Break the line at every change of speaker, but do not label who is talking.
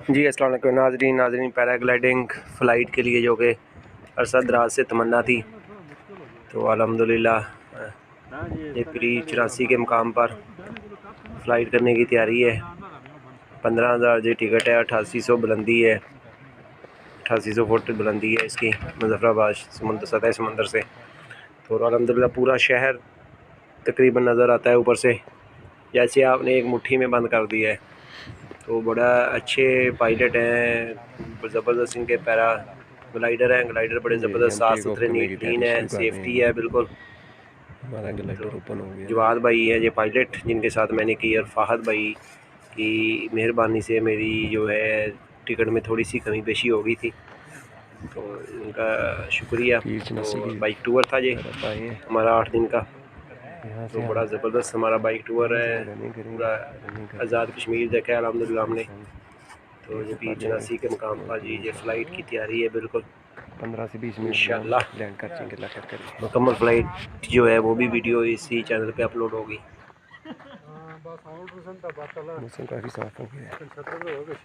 जी अस्सलाम वालेकुम नाज़रीन पैराग्लाइडिंग फ़्लाइट के लिए जो कि अरसा दराज से तमन्ना थी, तो अल्हम्दुलिल्लाह ये प्री 84 के मुकाम पर फ़्लाइट करने की तैयारी है। 15,000 जी टिकट है, 8800 बुलंदी है, 8800 फुट बुलंदी है इसकी मुज़फ़्फ़राबाद सतह समंदर से। तो अल्हम्दुलिल्लाह पूरा शहर तकरीबन नज़र आता है ऊपर से, जैसे आपने एक मुट्ठी में बंद कर दिया है। तो बड़ा अच्छे पायलट हैं, ज़बरदस्त इनके पैरा ग्लाइडर हैं। ग्लाइडर बड़े ज़बरदस्त साफ़ सुथरे नीट क्लीन है, सेफ्टी है बिल्कुल।
हमारा ग्लाइडर ओपन हो गया।
जवाद भाई है ये पायलट जिनके साथ मैंने की, और फ़ाहद भाई की मेहरबानी से मेरी जो है टिकट में थोड़ी सी कमी पेशी हो गई थी, तो उनका शुक्रिया। तो बाइक टूर था ये हमारा 8 दिन का, तो बड़ा ज़बरदस्त हमारा बाइक टूर है। पूरा आज़ाद कश्मीर देखा है अल्हम्दुलिल्लाह हमने। तो ये भी 84 के मुकाम पर जी ये फ़्लाइट की तैयारी है बिल्कुल
15 से 20 मिनट
इंशाल्लाह।
लैंड कर जाएंगे।
मुकम्मल फ़्लाइट जो है वो भी वीडियो इसी चैनल पे अपलोड होगी।
मौसम काफ़ी साफ़ हो गया है।